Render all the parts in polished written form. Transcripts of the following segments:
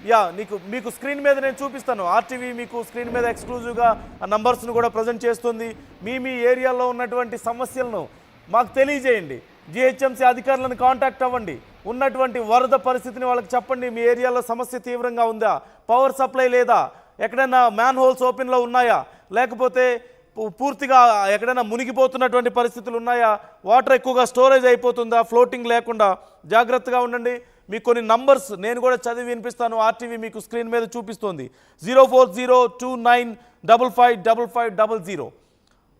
Yeah మీకు screen మీద నేను చూపిస్తాను. ఆర్టీవీ మీకు స్క్రీన్ మీద ఎక్స్క్లూజివ్గా ఆ నంబర్స్ను కూడా ప్రజెంట్ చేస్తుంది. మీ ఏరియాలో ఉన్నటువంటి సమస్యలను మాకు తెలియజేయండి. జిహెచ్ఎంసీ అధికారులను కాంటాక్ట్ అవ్వండి. ఉన్నటువంటి వరద పరిస్థితిని వాళ్ళకి చెప్పండి. మీ ఏరియాలో సమస్య తీవ్రంగా ఉందా, పవర్ సప్లై లేదా, ఎక్కడైనా మ్యాన్ హోల్స్ ఓపెన్లో ఉన్నాయా, లేకపోతే పూర్తిగా ఎక్కడైనా మునిగిపోతున్నటువంటి పరిస్థితులు ఉన్నాయా, వాటర్ ఎక్కువగా స్టోరేజ్ అయిపోతుందా, ఫ్లోటింగ్ లేకుండా జాగ్రత్తగా ఉండండి. మీకు కొన్ని నంబర్స్ నేను కూడా చదివి వినిపిస్తాను. ఆర్టీవీ మీకు స్క్రీన్ మీద చూపిస్తోంది. 04029555500.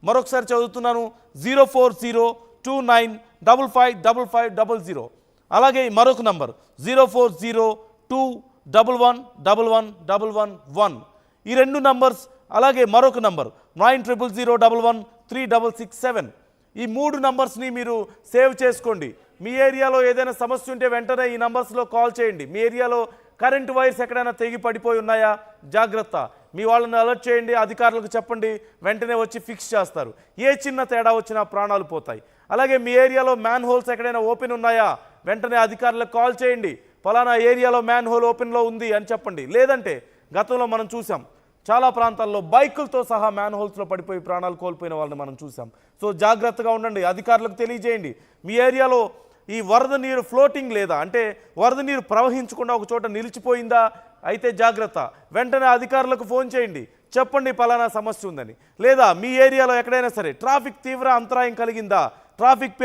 మరొకసారి చదువుతున్నాను, 04029555500. అలాగే మరొక నంబర్ 04025111111. ఈ రెండు నంబర్స్. అలాగే మరొక నంబర్ 9000113667. ఈ మూడు నంబర్స్ని మీరు సేవ్ చేసుకోండి. మీ ఏరియాలో ఏదైనా సమస్య ఉంటే వెంటనే ఈ నంబర్స్లో కాల్ చేయండి. మీ ఏరియాలో కరెంట్ వైర్స్ ఎక్కడైనా తెగి పడిపోయి ఉన్నాయా, జాగ్రత్త. మీ వాళ్ళని అలర్ట్ చేయండి, అధికారులకు చెప్పండి, వెంటనే వచ్చి ఫిక్స్ చేస్తారు. ఏ చిన్న తేడా వచ్చినా ప్రాణాలు పోతాయి. అలాగే మీ ఏరియాలో మ్యాన్ హోల్స్ ఎక్కడైనా ఓపెన్ ఉన్నాయా, వెంటనే అధికారులకు కాల్ చేయండి. ఫలానా ఏరియాలో మ్యాన్ హోల్ ఓపెన్లో ఉంది అని చెప్పండి. లేదంటే గతంలో మనం చూసాం, చాలా ప్రాంతాల్లో బైకులతో సహా మ్యాన్ హోల్స్లో పడిపోయి ప్రాణాలు కోల్పోయిన వాళ్ళని మనం చూసాం. సో జాగ్రత్తగా ఉండండి, అధికారులకు తెలియజేయండి. మీ ఏరియాలో ఈ వరద నీరు ఫ్లోటింగ్ లేదా, అంటే వరద నీరు ప్రవహించకుండా ఒక చోట నిలిచిపోయిందా, అయితే జాగ్రత్త. వెంటనే అధికారులకు ఫోన్ చేయండి, చెప్పండి పలానా సమస్య ఉందని. లేదా మీ ఏరియాలో ఎక్కడైనా సరే ట్రాఫిక్ తీవ్ర అంతరాయం కలిగిందా, ట్రాఫిక్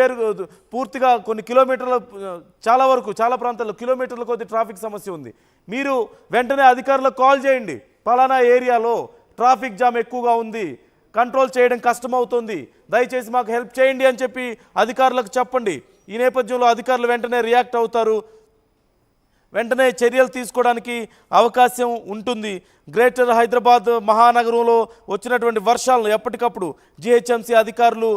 పూర్తిగా కొన్ని కిలోమీటర్ల, చాలా ప్రాంతాల్లో కిలోమీటర్ల కొద్ది ట్రాఫిక్ సమస్య ఉంది. మీరు వెంటనే అధికారులకు కాల్ చేయండి, పలానా ఏరియాలో ట్రాఫిక్ జామ్ ఎక్కువగా ఉంది, కంట్రోల్ చేయడం కష్టమవుతుంది, దయచేసి మాకు హెల్ప్ చేయండి అని చెప్పి అధికారులకు చెప్పండి. ఈ నేపథ్యంలో అధికారులు వెంటనే రియాక్ట్ అవుతారు, వెంటనే చర్యలు తీసుకోవడానికి అవకాశం ఉంటుంది. గ్రేటర్ హైదరాబాద్ మహానగరంలో వచ్చినటువంటి వర్షాలను ఎప్పటికప్పుడు జిహెచ్ఎంసీ అధికారులు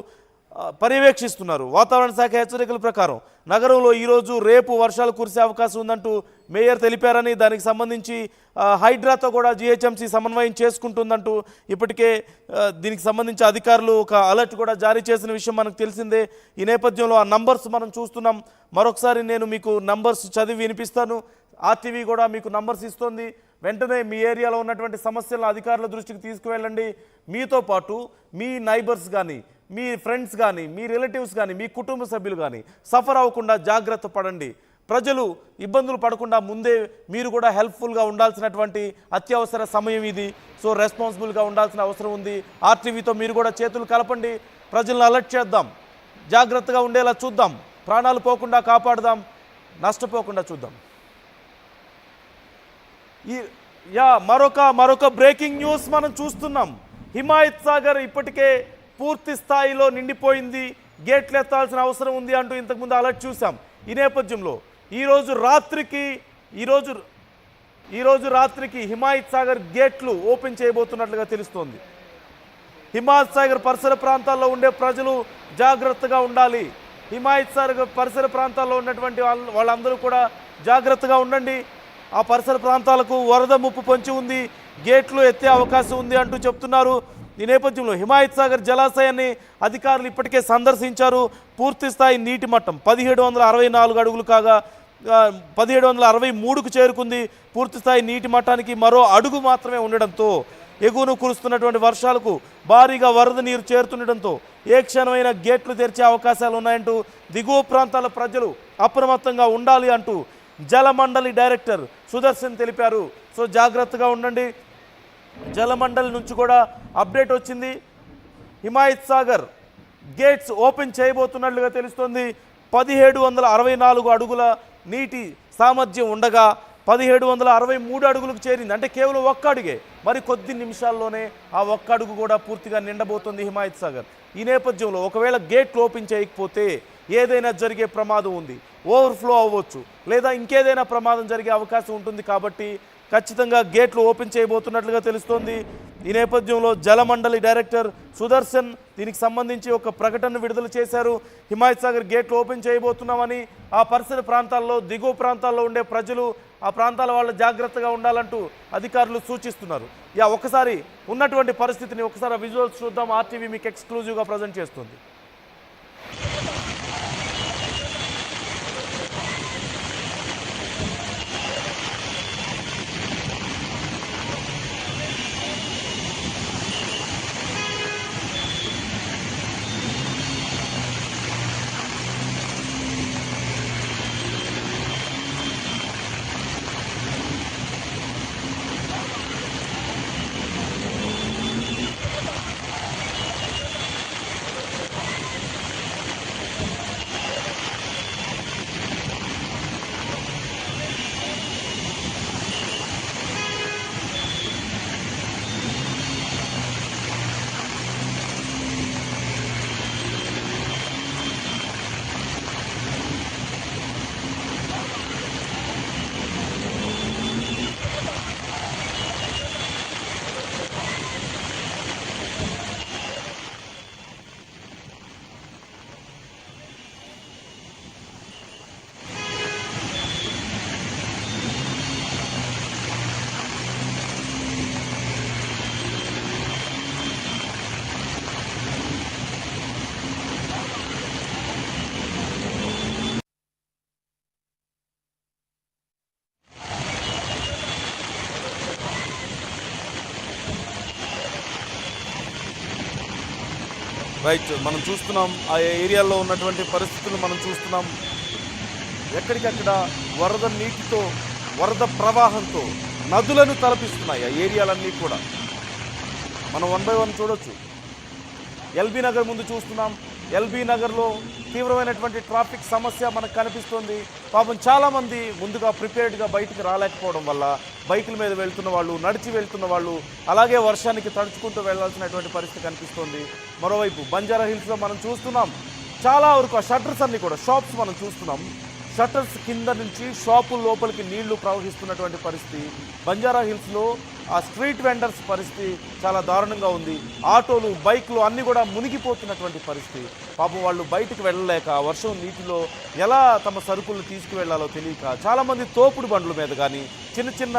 పర్యవేక్షిస్తున్నారు. వాతావరణ శాఖ హెచ్చరికల ప్రకారం నగరంలో ఈరోజు రేపు వర్షాలు కురిసే అవకాశం ఉందంటూ మేయర్ తెలిపారని, దానికి సంబంధించి హైడ్రాతో కూడా జిహెచ్ఎంసీ సమన్వయం చేసుకుంటుందంటూ ఇప్పటికే దీనికి సంబంధించి అధికారులు ఒక అలర్ట్ కూడా జారీ చేసిన విషయం మనకు తెలిసిందే. ఈ నేపథ్యంలో ఆ నంబర్స్ మనం చూస్తున్నాం. మరొకసారి నేను మీకు నంబర్స్ చదివి వినిపిస్తాను. ఆర్టీవీ కూడా మీకు నంబర్స్ ఇస్తుంది. వెంటనే మీ ఏరియాలో ఉన్నటువంటి సమస్యలను అధికారుల దృష్టికి తీసుకువెళ్ళండి. మీతో పాటు మీ నైబర్స్ కానీ, మీ ఫ్రెండ్స్ కానీ, మీ రిలేటివ్స్ కానీ, మీ కుటుంబ సభ్యులు కానీ సఫర్ అవ్వకుండా జాగ్రత్త పడండి. ప్రజలు ఇబ్బందులు పడకుండా ముందే మీరు కూడా హెల్ప్ఫుల్గా ఉండాల్సినటువంటి అత్యవసర సమయం ఇది. సో రెస్పాన్సిబుల్గా ఉండాల్సిన అవసరం ఉంది. ఆర్టీవీతో మీరు కూడా చేతులు కలపండి, ప్రజలను అలర్ట్ చేద్దాం, జాగ్రత్తగా ఉండేలా చూద్దాం, ప్రాణాలు పోకుండా కాపాడుదాం, నష్టపోకుండా చూద్దాం. మరొక బ్రేకింగ్ న్యూస్ మనం చూస్తున్నాం. హిమాయత్ సాగర్ ఇప్పటికే పూర్తి స్థాయిలో నిండిపోయింది, గేట్లు ఎత్తాల్సిన అవసరం ఉంది అంటూ ఇంతకుముందు అలర్ట్ చూసాం. ఈ నేపథ్యంలో ఈరోజు రాత్రికి హిమాయత్ సాగర్ గేట్లు ఓపెన్ చేయబోతున్నట్లుగా తెలుస్తోంది. హిమాయత్ సాగర్ పరిసర ప్రాంతాల్లో ఉండే ప్రజలు జాగ్రత్తగా ఉండాలి. హిమాయత్ సాగర్ పరిసర ప్రాంతాల్లో ఉన్నటువంటి వాళ్ళందరూ కూడా జాగ్రత్తగా ఉండండి. ఆ పరిసర ప్రాంతాలకు వరద ముప్పు పొంచి ఉంది, గేట్లు ఎత్తే అవకాశం ఉంది అంటూ చెప్తున్నారు. ఈ నేపథ్యంలో హిమాయత్ సాగర్ జలాశయాన్ని అధికారులు ఇప్పటికే సందర్శించారు. పూర్తి స్థాయి నీటి మట్టం 1764 అడుగులు కాగా 1763కు చేరుకుంది. పూర్తి స్థాయి నీటి మట్టానికి మరో అడుగు మాత్రమే ఉండడంతో ఎగువను కురుస్తున్నటువంటి వర్షాలకు భారీగా వరద నీరు చేరుతుండటంతో ఏ క్షణమైన గేట్లు తెరిచే అవకాశాలు ఉన్నాయంటూ దిగువ ప్రాంతాల ప్రజలు అప్రమత్తంగా ఉండాలి అంటూ జలమండలి డైరెక్టర్ సుదర్శన్ తెలిపారు. సో జాగ్రత్తగా ఉండండి. జలమండలి నుంచి కూడా అప్డేట్ వచ్చింది. హిమాయత్ సాగర్ గేట్స్ ఓపెన్ చేయబోతున్నట్లుగా తెలుస్తోంది. 1764 అడుగుల నీటి సామర్థ్యం ఉండగా 1763 అడుగులకు చేరింది. అంటే కేవలం ఒక్క అడుగే. మరి కొద్ది నిమిషాల్లోనే ఆ ఒక్క అడుగు కూడా పూర్తిగా నిండబోతుంది హిమాయత్ సాగర్. ఈ నేపథ్యంలో ఒకవేళ గేట్లు ఓపెన్ చేయకపోతే ఏదైనా జరిగే ప్రమాదం ఉంది, ఓవర్ఫ్లో అవ్వచ్చు, లేదా ఇంకేదైనా ప్రమాదం జరిగే అవకాశం ఉంటుంది. కాబట్టి ఖచ్చితంగా గేట్లు ఓపెన్ చేయబోతున్నట్లుగా తెలుస్తోంది. ఈ నేపథ్యంలో జలమండలి డైరెక్టర్ సుదర్శన్ దీనికి సంబంధించి ఒక ప్రకటన విడుదల చేశారు. హిమాయత్ సాగర్ గేట్లు ఓపెన్ చేయబోతున్నామని, ఆ పరిసర ప్రాంతాల్లో దిగువ ప్రాంతాల్లో ఉండే ప్రజలు ఆ ప్రాంతాల వాళ్ళు జాగ్రత్తగా ఉండాలంటూ అధికారులు సూచిస్తున్నారు. ఒకసారి ఉన్నటువంటి పరిస్థితిని ఒకసారి విజువల్స్ చూద్దాం. ఆర్టీవీ మీకు ఎక్స్క్లూజివ్గా ప్రజెంట్ చేస్తుంది. రైట్, మనం చూస్తున్నాం ఆ ఏరియాలో ఉన్నటువంటి పరిస్థితులు మనం చూస్తున్నాం. ఎక్కడికక్కడ వరద నీటితో, వరద ప్రవాహంతో నదులను తలపిస్తున్నాయి ఆ ఏరియాలన్నీ కూడా. మనం 1 బై 1 చూడొచ్చు. ఎల్బీ నగర్ ముందు చూస్తున్నాం. ఎల్బీ నగర్లో తీవ్రమైనటువంటి ట్రాఫిక్ సమస్య మనకు కనిపిస్తుంది. పాపం చాలామంది ముందుగా ప్రిపేర్డ్గా బయటికి రాలేకపోవడం వల్ల బైకుల మీద వెళ్తున్న వాళ్ళు, నడిచి వెళ్తున్న వాళ్ళు, అలాగే వర్షానికి తడుచుకుంటూ వెళ్లాల్సినటువంటి పరిస్థితి కనిపిస్తుంది. మరోవైపు బంజారా హిల్స్లో మనం చూస్తున్నాం చాలా వరకు ఆ షట్టర్స్ అన్నీ కూడా, షాప్స్ మనం చూస్తున్నాం. షట్టర్స్ కింద నుంచి షాపుల లోపలికి నీళ్లు ప్రవహిస్తున్నటువంటి పరిస్థితి. బంజారా హిల్స్లో ఆ స్ట్రీట్ వెండర్స్ పరిస్థితి చాలా దారుణంగా ఉంది. ఆటోలు, బైక్లు అన్నీ కూడా మునిగిపోతున్నటువంటి పరిస్థితి. పాపం వాళ్ళు బయటికి వెళ్ళలేక వర్షం నీటిలో ఎలా తమ సరుకులను తీసుకువెళ్లాలో తెలియక చాలామంది తోపుడు బండ్ల మీద కానీ, చిన్న చిన్న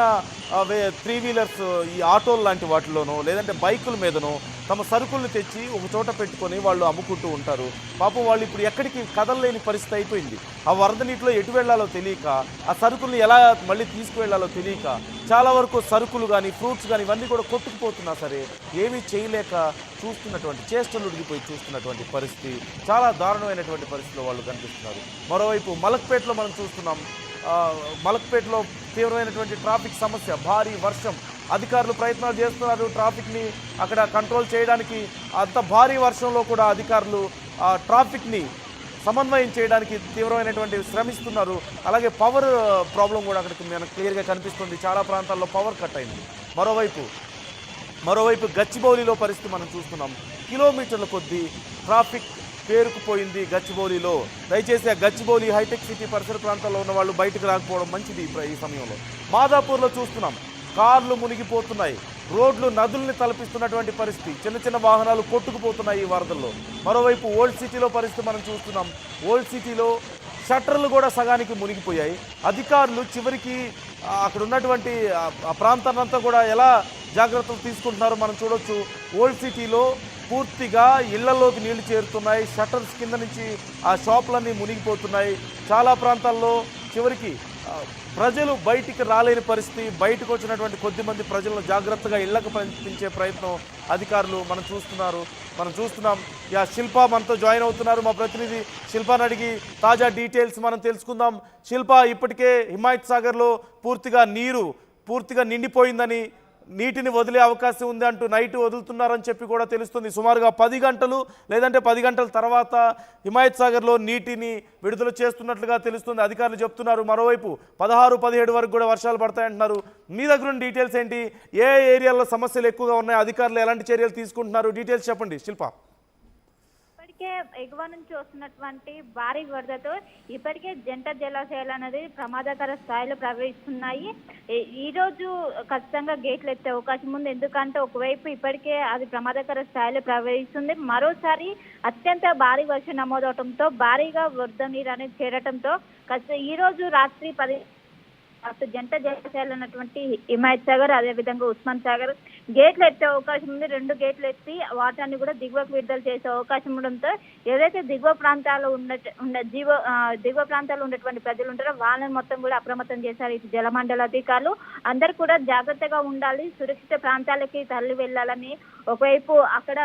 3 వీలర్స్ ఈ ఆటోలు లాంటి వాటిలోనో లేదంటే బైకుల మీదనో తమ సరుకులను తెచ్చి ఒక చోట పెట్టుకొని వాళ్ళు అమ్ముకుంటూ ఉంటారు. పాపం వాళ్ళు ఇప్పుడు ఎక్కడికి కదలలేని పరిస్థితి అయిపోయింది. ఆ వరద నీటిలో ఎటు వెళ్లాలో తెలియక, ఆ సరుకుల్ని ఎలా మళ్ళీ తీసుకువెళ్లాలో తెలియక చాలా వరకు సరుకులు కానీ, ఫ్రూట్స్ కానీ ఇవన్నీ కూడా కొట్టుకుపోతున్నా సరే ఏమీ చేయలేక చూస్తున్నటువంటి, చేష్టలు ఉడిగిపోయి చూస్తున్నటువంటి పరిస్థితి. చాలా దారుణమైనటువంటి పరిస్థితిలో వాళ్ళు కనిపిస్తున్నారు. మరోవైపు మలక్పేటలో మనం చూస్తున్నాం. మలక్పేటలో తీవ్రమైనటువంటి ట్రాఫిక్ సమస్య, భారీ వర్షం. అధికారులు ప్రయత్నాలు చేస్తున్నారు ట్రాఫిక్ని అక్కడ కంట్రోల్ చేయడానికి. అంత భారీ వర్షంలో కూడా అధికారులు ట్రాఫిక్ని సమన్వయం చేయడానికి తీవ్రమైనటువంటి శ్రమిస్తున్నారు. అలాగే పవర్ ప్రాబ్లం కూడా అక్కడికి మనకు క్లియర్గా కనిపిస్తుంది. చాలా ప్రాంతాల్లో పవర్ కట్ అయింది. మరోవైపు గచ్చిబౌలిలో పరిస్థితి మనం చూస్తున్నాం. కిలోమీటర్ల కొద్దీ ట్రాఫిక్ పేరుకుపోయింది గచ్చిబౌలిలో. దయచేసి ఆ గచ్చిబౌలి హైటెక్ సిటీ పరిసర ప్రాంతాల్లో ఉన్న వాళ్ళు బయటకు రాకపోవడం మంచిది ఈ సమయంలో. మాదాపూర్లో చూస్తున్నాం కార్లు మునిగిపోతున్నాయి, రోడ్లు నదుల్ని తలపిస్తున్నటువంటి పరిస్థితి. చిన్న చిన్న వాహనాలు కొట్టుకుపోతున్నాయి ఈ వరదల్లో. మరోవైపు ఓల్డ్ సిటీలో పరిస్థితి మనం చూస్తున్నాం. ఓల్డ్ సిటీలో షట్టర్లు కూడా సగానికి మునిగిపోయాయి. అధికారులు చివరికి అక్కడ ఉన్నటువంటి ఆ ప్రాంతాన్నంతా కూడా ఎలా జాగ్రత్తలు తీసుకుంటున్నారో మనం చూడొచ్చు. ఓల్డ్ సిటీలో పూర్తిగా ఇళ్లలోకి నీళ్లు చేరుతున్నాయి. షట్టర్స్ కింద నుంచి ఆ షాపులన్నీ మునిగిపోతున్నాయి. చాలా ప్రాంతాల్లో చివరికి ప్రజలు బయటికి రాలేని పరిస్థితి. బయటకు వచ్చినటువంటి కొద్దిమంది ప్రజలను జాగ్రత్తగా ఇళ్లకు పంపించే ప్రయత్నం అధికారులు మనం చూస్తున్నాం. శిల్ప మనతో జాయిన్ అవుతున్నారు. మా ప్రతినిధి శిల్పాని అడిగి తాజా డీటెయిల్స్ మనం తెలుసుకుందాం. శిల్ప, ఇప్పటికే హిమాయత్ సాగర్లో పూర్తిగా నిండిపోయిందని, నీటిని వదిలే అవకాశం ఉంది అంటూ నైట్ వదులుతున్నారని చెప్పి కూడా తెలుస్తుంది. సుమారుగా 10 గంటలు లేదంటే 10 గంటల తర్వాత హిమాయత్ సాగర్లో నీటిని విడుదల చేస్తున్నట్లుగా తెలుస్తుంది, అధికారులు చెప్తున్నారు. మరోవైపు 16, 17 వరకు కూడా వర్షాలు పడతాయంటున్నారు. మీ దగ్గర ఉన్న డీటెయిల్స్ ఏంటి? ఏ ఏరియాల్లో సమస్యలు ఎక్కువగా ఉన్నాయి? అధికారులు ఎలాంటి చర్యలు తీసుకుంటున్నారు? డీటెయిల్స్ చెప్పండి శిల్ప. ఎగువ నుంచి వస్తున్నటువంటి భారీ వరదతో ఇప్పటికే జంట జలాశయాలు అనేది ప్రమాదకర స్థాయిలో ప్రవహిస్తున్నాయి. ఈ రోజు ఖచ్చితంగా గేట్లు ఎత్తే అవకాశం ఉంది. ఎందుకంటే ఒకవైపు ఇప్పటికే అది ప్రమాదకర స్థాయిలో ప్రవహిస్తుంది, మరోసారి అత్యంత భారీ వర్షం నమోదవడంతో భారీగా వరద నీరు అనేది చేరటంతో ఈ రోజు రాత్రి 10 జంట జలాశయాలు ఉన్నటువంటి హిమాయత్ సాగర్, అదేవిధంగా ఉస్మాన్ సాగర్ గేట్లు ఎత్తే అవకాశం ఉంది. 2 గేట్లు ఎత్తి వాటాన్ని కూడా దిగువకు విడుదల చేసే అవకాశం ఉండడంతో ఏదైతే దిగువ ప్రాంతాల్లో ఉన్నటువంటి ప్రజలు ఉంటారో వాళ్ళని మొత్తం కూడా అప్రమత్తం చేశారు ఇటు జలమండల అధికారులు. అందరూ కూడా జాగ్రత్తగా ఉండాలి, సురక్షిత ప్రాంతాలకి తరలి వెళ్ళాలని ఒకవైపు అక్కడ